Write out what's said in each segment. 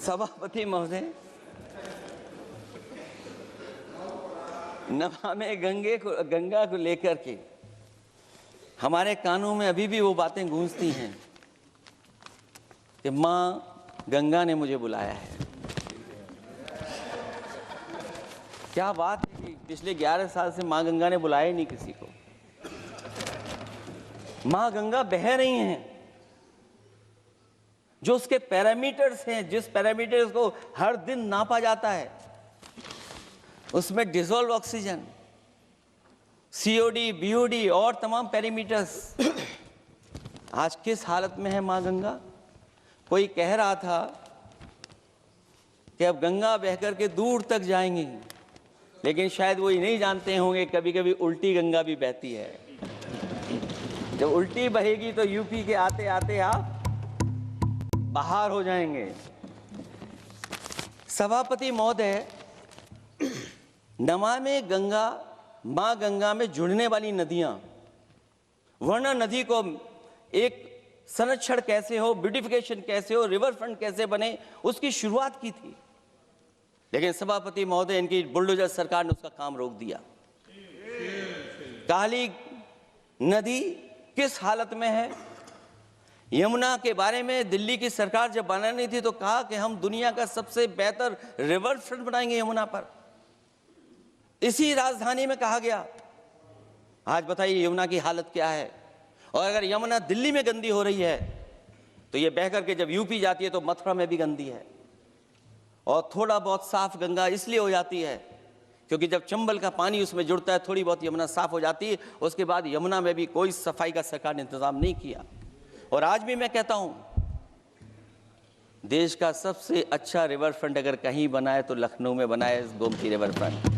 सभापति महोदय, नमामि गंगा को लेकर के हमारे कानों में अभी भी वो बातें गूंजती हैं कि माँ गंगा ने मुझे बुलाया है। क्या बात है कि पिछले 11 साल से माँ गंगा ने बुलाया ही नहीं किसी को। माँ गंगा बह रही हैं, जो उसके पैरामीटर्स हैं, जिस पैरामीटर्स को हर दिन नापा जाता है, उसमें डिसॉल्व ऑक्सीजन, सीओडी, बीओडी और तमाम पैरामीटर्स आज किस हालत में है माँ गंगा। कोई कह रहा था कि अब गंगा बहकर के दूर तक जाएंगी, लेकिन शायद वो ये नहीं जानते होंगे कभी कभी उल्टी गंगा भी बहती है। जब उल्टी बहेगी तो यूपी के आते आते आप बाहर हो जाएंगे। सभापति महोदय, नमामि गंगा, मां गंगा में जुड़ने वाली नदियां, वरना नदी को एक संरक्षण कैसे हो, ब्यूटिफिकेशन कैसे हो, रिवर फ्रंट कैसे बने, उसकी शुरुआत की थी। लेकिन सभापति महोदय, इनकी बुलडोजर सरकार ने उसका काम रोक दिया। काली नदी किस हालत में है। यमुना के बारे में दिल्ली की सरकार जब बनानी थी तो कहा कि हम दुनिया का सबसे बेहतर रिवर फ्रंट बनाएंगे यमुना पर। इसी राजधानी में कहा गया। आज बताइए यमुना की हालत क्या है। और अगर यमुना दिल्ली में गंदी हो रही है तो ये बह करके जब यूपी जाती है तो मथुरा में भी गंदी है। और थोड़ा बहुत साफ गंगा इसलिए हो जाती है क्योंकि जब चंबल का पानी उसमें जुड़ता है, थोड़ी बहुत यमुना साफ हो जाती है। उसके बाद यमुना में भी कोई सफाई का सरकार ने इंतजाम नहीं किया। और आज भी मैं कहता हूं, देश का सबसे अच्छा रिवर फ्रंट अगर कहीं बना है तो लखनऊ में बना है, गोमती रिवर फ्रंट।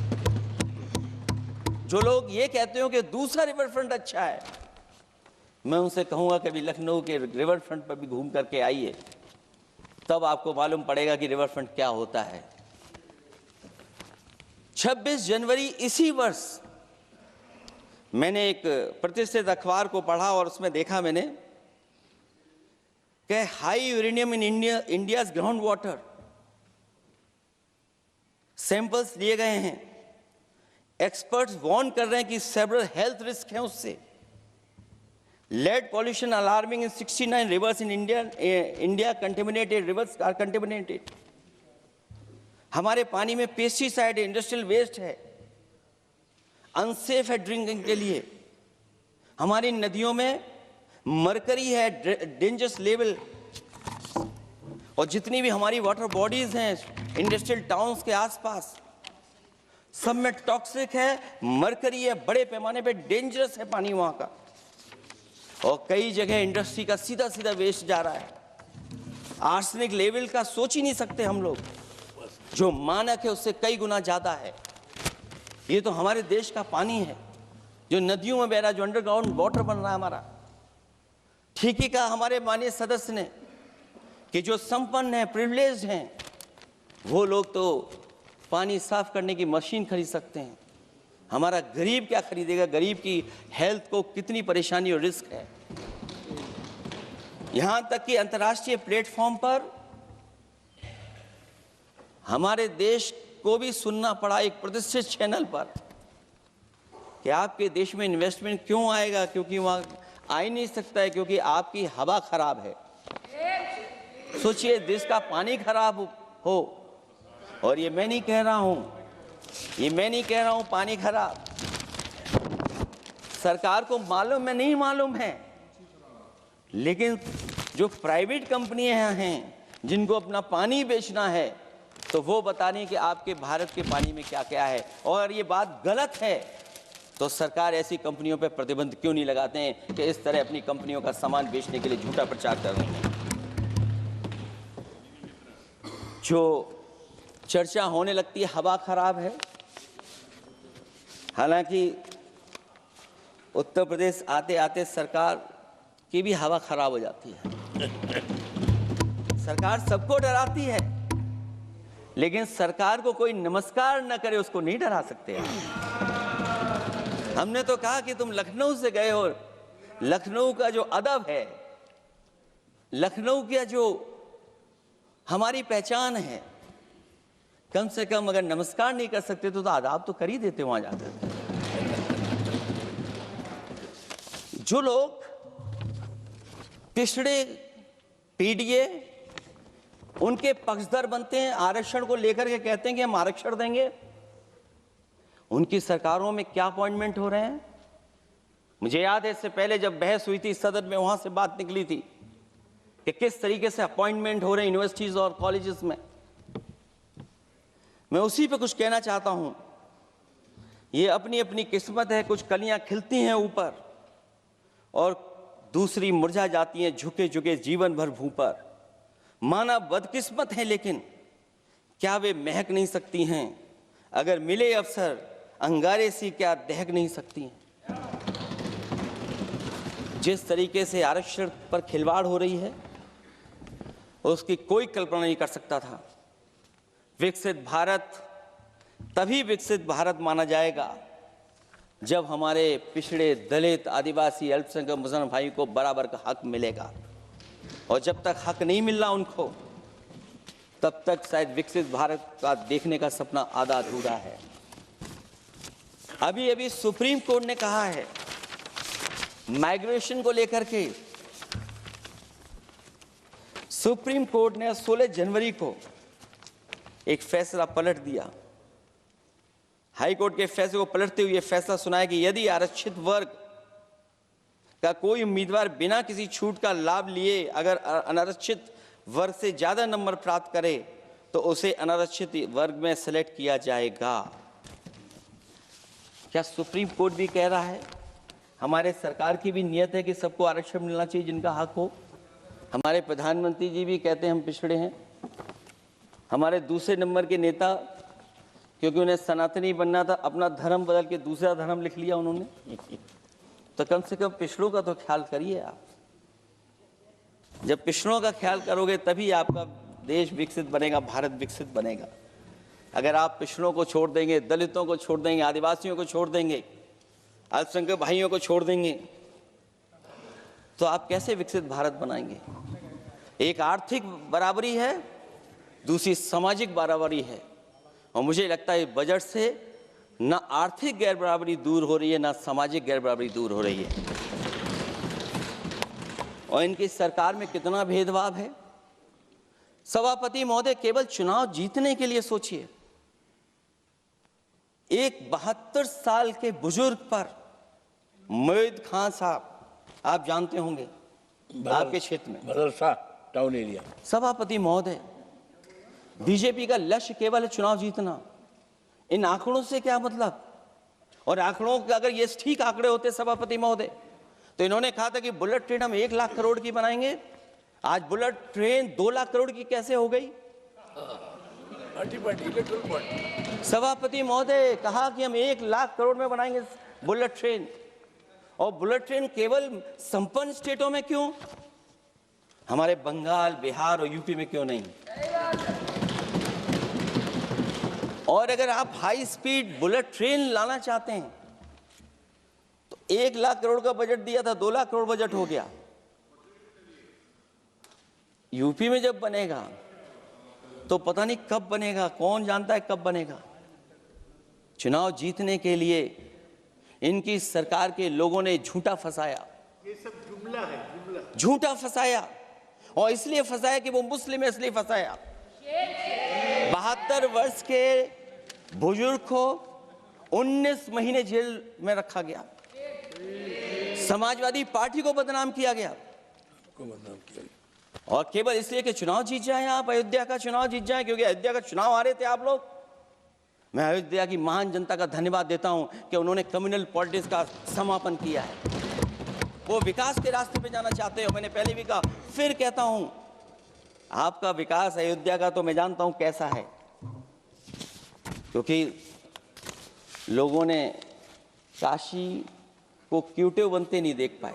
जो लोग ये कहते हो कि दूसरा रिवर फ्रंट अच्छा है, मैं उनसे कहूंगा कभी लखनऊ के रिवर फ्रंट पर भी घूम करके आइए, तब आपको मालूम पड़ेगा कि रिवर फ्रंट क्या होता है। 26 जनवरी इसी वर्ष मैंने एक प्रतिष्ठित अखबार को पढ़ा और उसमें देखा मैंने कि high uranium in India's ground water samples लिए गए हैं। एक्सपर्ट्स वार्न कर रहे हैं कि सेवरल हेल्थ रिस्क हैं उससे। Lead pollution alarming in 69 rivers in India contaminated, rivers are contaminated. हमारे पानी में पेस्टिसाइड है, इंडस्ट्रियल वेस्ट है, अनसेफ है ड्रिंकिंग के लिए। हमारी नदियों में मरकरी है, डेंजरस लेवल। और जितनी भी हमारी वाटर बॉडीज हैं इंडस्ट्रियल टाउन्स के आसपास, सब में टॉक्सिक है, मरकरी है, बड़े पैमाने पे डेंजरस है पानी वहां का। और कई जगह इंडस्ट्री का सीधा सीधा वेस्ट जा रहा है। आर्सेनिक लेवल का सोच ही नहीं सकते हम लोग, जो मानक है उससे कई गुना ज्यादा है। ये तो हमारे देश का पानी है जो नदियों में बह रहा है, जो अंडरग्राउंड वाटर बन रहा है हमारा। ठीक ही कहा हमारे माननीय सदस्य ने कि जो संपन्न है, प्रिविलेज्ड हैं, वो लोग तो पानी साफ करने की मशीन खरीद सकते हैं। हमारा गरीब क्या खरीदेगा। गरीब की हेल्थ को कितनी परेशानी और रिस्क है। यहां तक कि अंतर्राष्ट्रीय प्लेटफॉर्म पर हमारे देश को भी सुनना पड़ा एक प्रतिष्ठित चैनल पर कि आपके देश में इन्वेस्टमेंट क्यों आएगा, क्योंकि वहां आ ही नहीं सकता है, क्योंकि आपकी हवा खराब है। सोचिए, देश का पानी खराब हो। और ये मैं नहीं कह रहा हूं, पानी खराब सरकार को मालूम है, नहीं मालूम है, लेकिन जो प्राइवेट कंपनियां हैं जिनको अपना पानी बेचना है, तो वो बता रही कि आपके भारत के पानी में क्या क्या है। और ये बात गलत है तो सरकार ऐसी कंपनियों पर प्रतिबंध क्यों नहीं लगाते हैं कि इस तरह अपनी कंपनियों का सामान बेचने के लिए झूठा प्रचार कर रहे हैं। जो चर्चा होने लगती है हवा खराब है, हालांकि उत्तर प्रदेश आते आते सरकार की भी हवा खराब हो जाती है। सरकार सबको डराती है, लेकिन सरकार को कोई नमस्कार न करे उसको नहीं डरा सकते। हमने तो कहा कि तुम लखनऊ से गए हो, लखनऊ का जो अदब है, लखनऊ का जो हमारी पहचान है। कम से कम अगर नमस्कार नहीं कर सकते तो आदाब तो कर ही देते वहां जाकर। जो लोग पिछड़े पीडीए उनके पक्षधर बनते हैं, आरक्षण को लेकर के कहते हैं कि हम आरक्षण देंगे, उनकी सरकारों में क्या अपॉइंटमेंट हो रहे हैं। मुझे याद है इससे पहले जब बहस हुई थी सदन में, वहां से बात निकली थी कि किस तरीके से अपॉइंटमेंट हो रहे हैं यूनिवर्सिटीज और कॉलेजेस में। मैं उसी पे कुछ कहना चाहता हूं। ये अपनी अपनी किस्मत है, कुछ कलियां खिलती हैं ऊपर और दूसरी मुरझा जाती हैं झुके झुके जीवन भर भूं पर। माना बदकिस्मत है, लेकिन क्या वे महक नहीं सकती हैं? अगर मिले अवसर अंगारे सी क्या दहक नहीं सकती हैं? जिस तरीके से आरक्षण पर खिलवाड़ हो रही है उसकी कोई कल्पना नहीं कर सकता था। विकसित भारत तभी विकसित भारत माना जाएगा जब हमारे पिछड़े, दलित, आदिवासी, अल्पसंख्यक मुसलमान भाई को बराबर का हक मिलेगा। और जब तक हक नहीं मिल रहा उनको, तब तक शायद विकसित भारत का देखने का सपना आधा अधूरा है। अभी अभी सुप्रीम कोर्ट ने कहा है माइग्रेशन को लेकर के, सुप्रीम कोर्ट ने 16 जनवरी को एक फैसला पलट दिया। हाई कोर्ट के फैसले को पलटते हुए फैसला सुनाया कि यदि आरक्षित वर्ग का कोई उम्मीदवार बिना किसी छूट का लाभ लिए अगर अनारक्षित वर्ग से ज्यादा नंबर प्राप्त करे तो उसे अनारक्षित वर्ग में सेलेक्ट किया जाएगा। क्या सुप्रीम कोर्ट भी कह रहा है? हमारे सरकार की भी नियत है कि सबको आरक्षण मिलना चाहिए जिनका हक हो। हमारे प्रधानमंत्री जी भी कहते हैं हम पिछड़े हैं। हमारे दूसरे नंबर के नेता, क्योंकि उन्हें सनातनी बनना था, अपना धर्म बदल के दूसरा धर्म लिख लिया उन्होंने। तो कम से कम पिछड़ों का तो ख्याल करिए आप। जब पिछड़ों का ख्याल करोगे तभी आपका देश विकसित बनेगा, भारत विकसित बनेगा। अगर आप पिछड़ों को छोड़ देंगे, दलितों को छोड़ देंगे, आदिवासियों को छोड़ देंगे, अल्पसंख्यक भाइयों को छोड़ देंगे, तो आप कैसे विकसित भारत बनाएंगे? एक आर्थिक बराबरी है, दूसरी सामाजिक बराबरी है। और मुझे लगता है बजट से ना आर्थिक गैर बराबरी दूर हो रही है, ना सामाजिक गैर बराबरी दूर हो रही है। और इनकी सरकार में कितना भेदभाव है। सभापति महोदय, केवल चुनाव जीतने के लिए सोचिए। एक 72 साल के बुजुर्ग पर मोईद खान साहब, आप जानते होंगे आपके क्षेत्र में, बदरसा टाउन एरिया। सभापति महोदय, बीजेपी का लक्ष्य केवल है चुनाव जीतना। इन आंकड़ों से क्या मतलब? और आंकड़ों के अगर ये ठीक आंकड़े होते सभापति महोदय, तो इन्होंने कहा था कि बुलेट ट्रेन हम 1 लाख करोड़ की बनाएंगे। आज बुलेट ट्रेन 2 लाख करोड़ की कैसे हो गई? सभापति महोदय कहा कि हम 1 लाख करोड़ में बनाएंगे बुलेट ट्रेन। और बुलेट ट्रेन केवल संपन्न स्टेटों में क्यों? हमारे बंगाल, बिहार और यूपी में क्यों नहीं? और अगर आप हाई स्पीड बुलेट ट्रेन लाना चाहते हैं तो 1 लाख करोड़ का बजट दिया था, 2 लाख करोड़ बजट हो गया। यूपी में जब बनेगा तो पता नहीं कब बनेगा, कौन जानता है कब बनेगा। चुनाव जीतने के लिए इनकी सरकार के लोगों ने झूठा फंसाया। ये सब जुमला है, जुमला। झूठा फंसाया, और इसलिए फंसाया कि वो मुस्लिम है, इसलिए फंसाया। 72 वर्ष के बुजुर्ग को 19 महीने जेल में रखा गया। समाजवादी पार्टी को बदनाम किया गया, और केवल इसलिए कि चुनाव जीत जाए आप, अयोध्या का चुनाव जीत जाए, क्योंकि अयोध्या का चुनाव आ रहे थे आप लोग। मैं अयोध्या की महान जनता का धन्यवाद देता हूं कि उन्होंने कम्युनल पॉलिटिक्स का समापन किया है। वो विकास के रास्ते पे जाना चाहते हो। मैंने पहले भी कहा, फिर कहता हूं, आपका विकास अयोध्या का तो मैं जानता हूं कैसा है, क्योंकि लोगों ने काशी को क्यूटे बनते नहीं देख पाए।